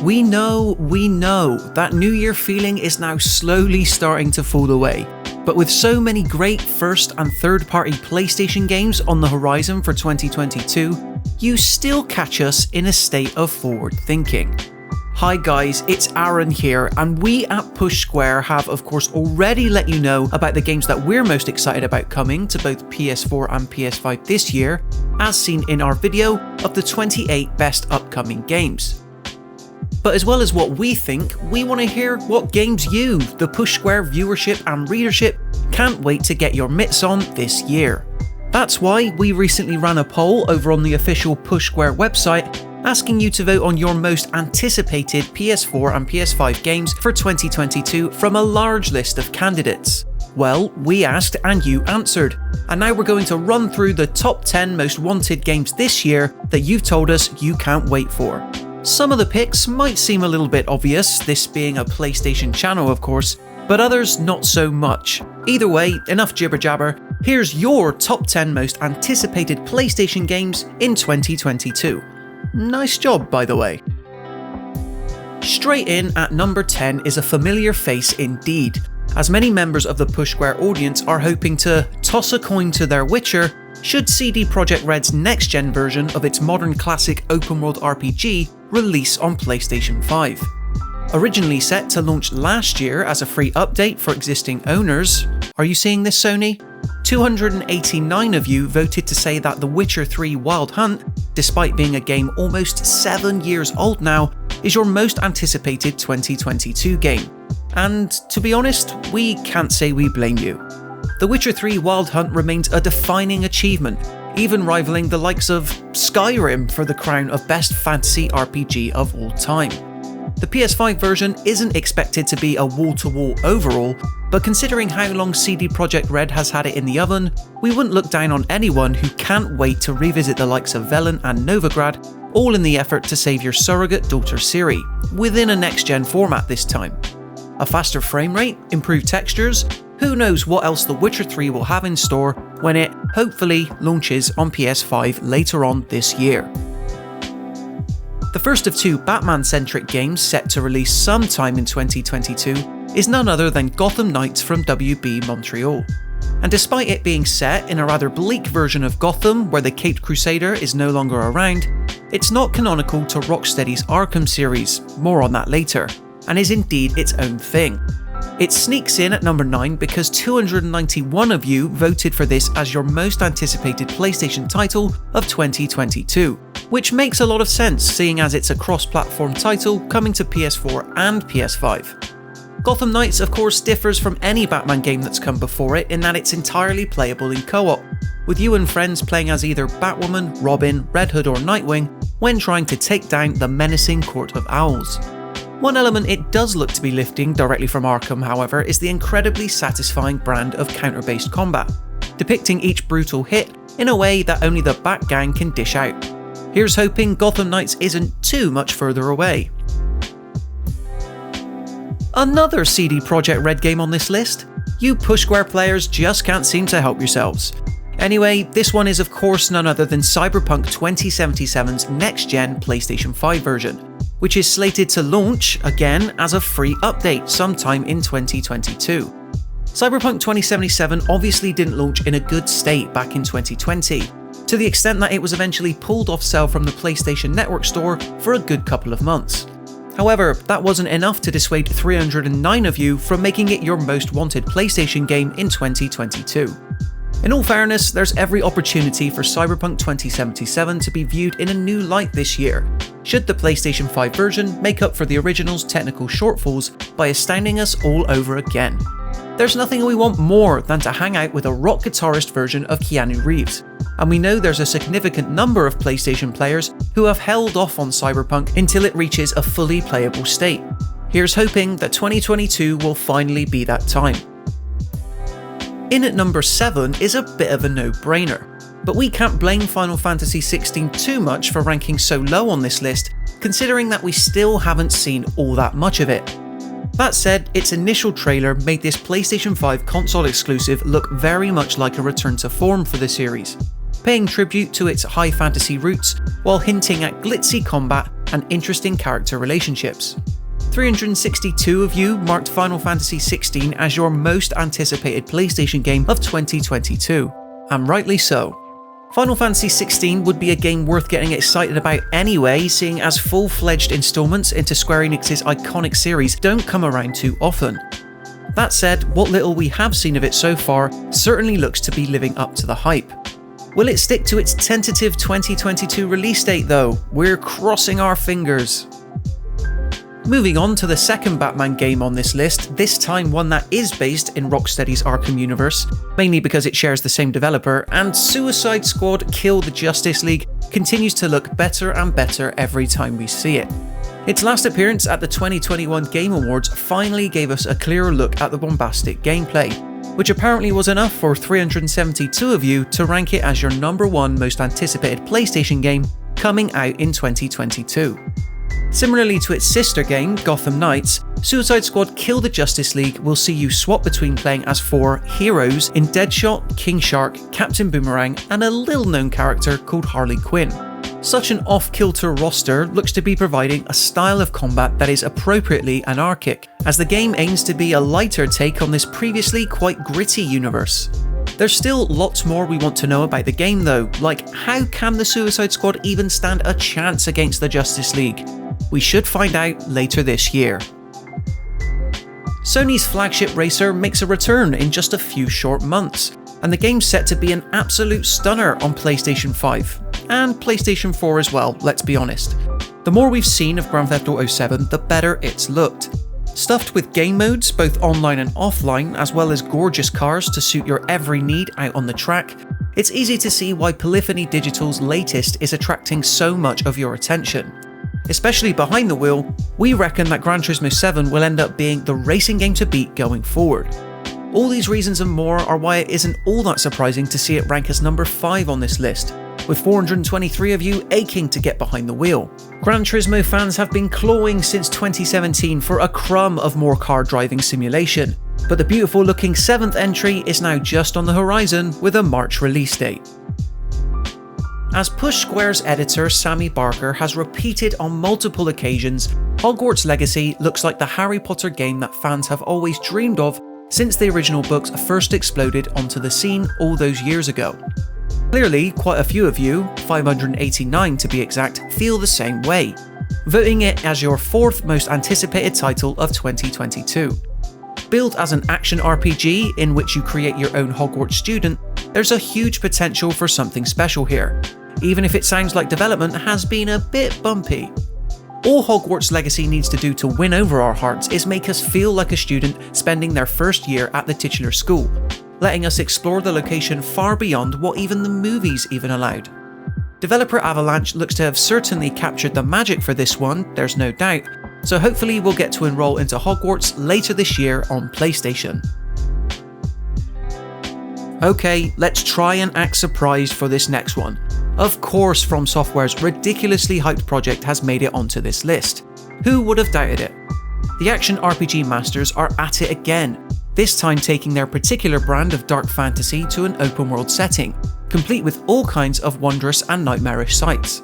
We know, that New Year feeling is now slowly starting to fall away. But with so many great first and third party PlayStation games on the horizon for 2022, you still catch us in a state of forward thinking. Hi guys, it's Aaron here, and we at Push Square have of course already let you know about the games that we're most excited about coming to both PS4 and PS5 this year, as seen in our video of the 28 best upcoming games. But as well as what we think, we want to hear what games you, the Push Square viewership and readership, can't wait to get your mitts on this year. That's why we recently ran a poll over on the official Push Square website, asking you to vote on your most anticipated PS4 and PS5 games for 2022 from a large list of candidates. Well, we asked and you answered, and now we're going to run through the top 10 most wanted games this year that you've told us you can't wait for. Some of the picks might seem a little bit obvious, this being a PlayStation channel of course, but others not so much. Either way, enough jibber jabber, here's your top 10 most anticipated PlayStation games in 2022. Nice job, by the way. Straight in at number 10 is a familiar face indeed, as many members of the Push Square audience are hoping to toss a coin to their Witcher should CD Projekt Red's next-gen version of its modern classic open-world RPG release on PlayStation 5. Originally set to launch last year as a free update for existing owners, are you seeing this, Sony? 289 of you voted to say that The Witcher 3 Wild Hunt, despite being a game almost 7 years old now, is your most anticipated 2022 game. And to be honest, we can't say we blame you. The Witcher 3 Wild Hunt remains a defining achievement, even rivaling the likes of Skyrim for the crown of best fantasy RPG of all time. The PS5 version isn't expected to be a wall-to-wall overhaul, but considering how long CD Projekt Red has had it in the oven, we wouldn't look down on anyone who can't wait to revisit the likes of Velen and Novigrad, all in the effort to save your surrogate daughter Ciri, within a next-gen format this time. A faster frame rate, improved textures, who knows what else The Witcher 3 will have in store when it, hopefully, launches on PS5 later on this year. The first of two Batman-centric games set to release sometime in 2022 is none other than Gotham Knights from WB Montreal. And despite it being set in a rather bleak version of Gotham where the Caped Crusader is no longer around, it's not canonical to Rocksteady's Arkham series, more on that later, and is indeed its own thing. It sneaks in at number 9 because 291 of you voted for this as your most anticipated PlayStation title of 2022, which makes a lot of sense seeing as it's a cross-platform title coming to PS4 and PS5. Gotham Knights of course differs from any Batman game that's come before it in that it's entirely playable in co-op, with you and friends playing as either Batwoman, Robin, Red Hood or Nightwing when trying to take down the menacing Court of Owls. One element it does look to be lifting directly from Arkham, however, is the incredibly satisfying brand of counter-based combat, depicting each brutal hit in a way that only the Bat Gang can dish out. Here's hoping Gotham Knights isn't too much further away. Another CD Projekt Red game on this list? You Push Square players just can't seem to help yourselves. Anyway, this one is of course none other than Cyberpunk 2077's next-gen PlayStation 5 version, which is slated to launch, again, as a free update sometime in 2022. Cyberpunk 2077 obviously didn't launch in a good state back in 2020, to the extent that it was eventually pulled off sale from the PlayStation Network store for a good couple of months. However, that wasn't enough to dissuade 309 of you from making it your most wanted PlayStation game in 2022. In all fairness, there's every opportunity for Cyberpunk 2077 to be viewed in a new light this year, should the PlayStation 5 version make up for the original's technical shortfalls by astounding us all over again. There's nothing we want more than to hang out with a rock guitarist version of Keanu Reeves, and we know there's a significant number of PlayStation players who have held off on Cyberpunk until it reaches a fully playable state. Here's hoping that 2022 will finally be that time. In at number 7 is a bit of a no-brainer, but we can't blame Final Fantasy XVI too much for ranking so low on this list, considering that we still haven't seen all that much of it. That said, its initial trailer made this PlayStation 5 console exclusive look very much like a return to form for the series. paying tribute to its high fantasy roots while hinting at glitzy combat and interesting character relationships. 362 of you marked Final Fantasy XVI as your most anticipated PlayStation game of 2022, and rightly so. Final Fantasy XVI would be a game worth getting excited about anyway, seeing as full-fledged installments into Square Enix's iconic series don't come around too often. That said, what little we have seen of it so far certainly looks to be living up to the hype. Will it stick to its tentative 2022 release date though? We're crossing our fingers. Moving on to the second Batman game on this list, this time one that is based in Rocksteady's Arkham universe, mainly because it shares the same developer, and Suicide Squad Kill the Justice League continues to look better and better every time we see it. Its last appearance at the 2021 Game Awards finally gave us a clearer look at the bombastic gameplay, which apparently was enough for 372 of you to rank it as your #1 most anticipated PlayStation game coming out in 2022. Similarly to its sister game, Gotham Knights, Suicide Squad Kill the Justice League will see you swap between playing as 4 heroes in Deadshot, King Shark, Captain Boomerang, and a little-known character called Harley Quinn. Such an off-kilter roster looks to be providing a style of combat that is appropriately anarchic, as the game aims to be a lighter take on this previously quite gritty universe. There's still lots more we want to know about the game though, like how can the Suicide Squad even stand a chance against the Justice League? We should find out later this year. Sony's flagship racer makes a return in just a few short months, and the game's set to be an absolute stunner on PlayStation 5, and PlayStation 4 as well, let's be honest. The more we've seen of Grand Theft Auto 7, the better it's looked. Stuffed with game modes, both online and offline, as well as gorgeous cars to suit your every need out on the track, it's easy to see why Polyphony Digital's latest is attracting so much of your attention. Especially behind the wheel, we reckon that Gran Turismo 7 will end up being the racing game to beat going forward. All these reasons and more are why it isn't all that surprising to see it rank as #5 on this list, with 423 of you aching to get behind the wheel. Gran Turismo fans have been clawing since 2017 for a crumb of more car driving simulation, but the beautiful looking 7th entry is now just on the horizon with a March release date. As Push Square's editor Sammy Barker has repeated on multiple occasions, Hogwarts Legacy looks like the Harry Potter game that fans have always dreamed of since the original books first exploded onto the scene all those years ago. Clearly, quite a few of you, 589 to be exact, feel the same way, voting it as your 4th most anticipated title of 2022. Built as an action RPG in which you create your own Hogwarts student, there's a huge potential for something special here, even if it sounds like development has been a bit bumpy. All Hogwarts Legacy needs to do to win over our hearts is make us feel like a student spending their first year at the titular school, letting us explore the location far beyond what even the movies even allowed. Developer Avalanche looks to have certainly captured the magic for this one, there's no doubt, so hopefully we'll get to enroll into Hogwarts later this year on PlayStation. Okay, let's try and act surprised for this next one. Of course, From Software's ridiculously hyped project has made it onto this list. Who would have doubted it? The action RPG masters are at it again, this time taking their particular brand of dark fantasy to an open world setting, complete with all kinds of wondrous and nightmarish sights.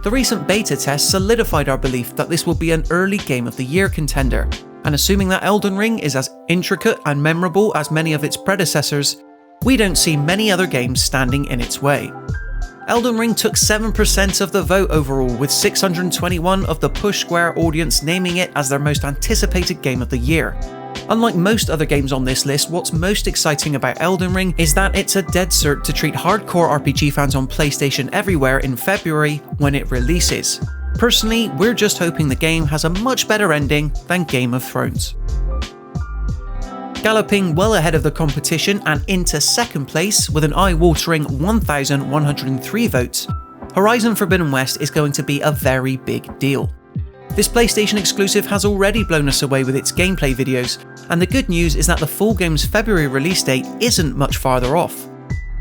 The recent beta test solidified our belief that this will be an early Game of the Year contender, and assuming that Elden Ring is as intricate and memorable as many of its predecessors, we don't see many other games standing in its way. Elden Ring took 7% of the vote overall, with 621 of the Push Square audience naming it as their most anticipated game of the year. Unlike most other games on this list, what's most exciting about Elden Ring is that it's a dead cert to treat hardcore RPG fans on PlayStation everywhere in February when it releases. Personally, we're just hoping the game has a much better ending than Game of Thrones. Galloping well ahead of the competition and into second place with an eye-watering 1,103 votes, Horizon Forbidden West is going to be a very big deal. This PlayStation exclusive has already blown us away with its gameplay videos, and the good news is that the full game's February release date isn't much farther off.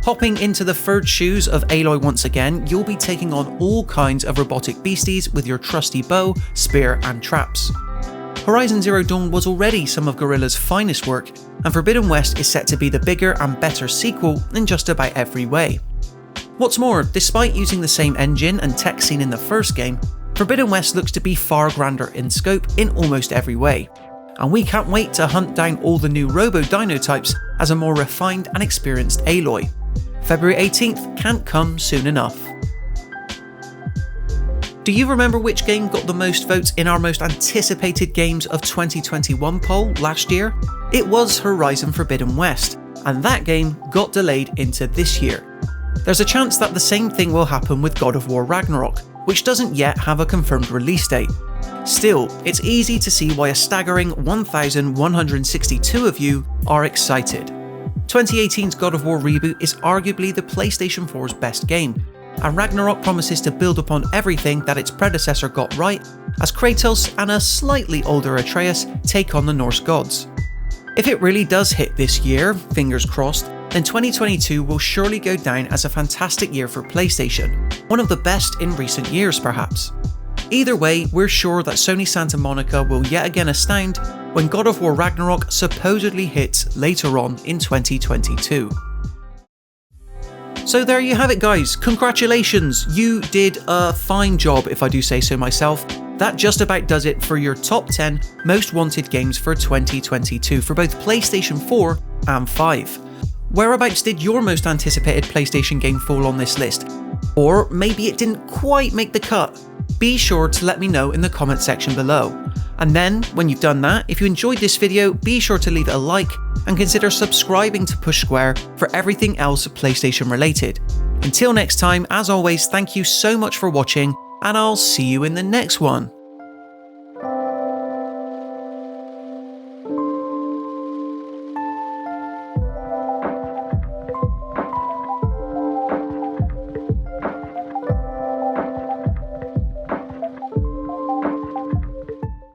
Hopping into the furred shoes of Aloy once again, you'll be taking on all kinds of robotic beasties with your trusty bow, spear and traps. Horizon Zero Dawn was already some of Guerrilla's finest work, and Forbidden West is set to be the bigger and better sequel in just about every way. What's more, despite using the same engine and tech seen in the first game, Forbidden West looks to be far grander in scope in almost every way. And we can't wait to hunt down all the new Robo-Dino types as a more refined and experienced Aloy. February 18th can't come soon enough. Do you remember which game got the most votes in our most anticipated games of 2021 poll last year? It was Horizon Forbidden West, and that game got delayed into this year. There's a chance that the same thing will happen with God of War Ragnarok, which doesn't yet have a confirmed release date. Still, it's easy to see why a staggering 1,162 of you are excited. 2018's God of War reboot is arguably the PlayStation 4's best game, and Ragnarok promises to build upon everything that its predecessor got right, as Kratos and a slightly older Atreus take on the Norse gods. If it really does hit this year, fingers crossed, then 2022 will surely go down as a fantastic year for PlayStation, one of the best in recent years perhaps. Either way, we're sure that Sony Santa Monica will yet again astound when God of War Ragnarok supposedly hits later on in 2022. So there you have it guys, congratulations, you did a fine job if I do say so myself. That just about does it for your top 10 most wanted games for 2022 for both PlayStation 4 and 5. Whereabouts did your most anticipated PlayStation game fall on this list? Or maybe it didn't quite make the cut? Be sure to let me know in the comment section below. And then, when you've done that, if you enjoyed this video, be sure to leave it a like and consider subscribing to Push Square for everything else PlayStation related. Until next time, as always, thank you so much for watching, and I'll see you in the next one.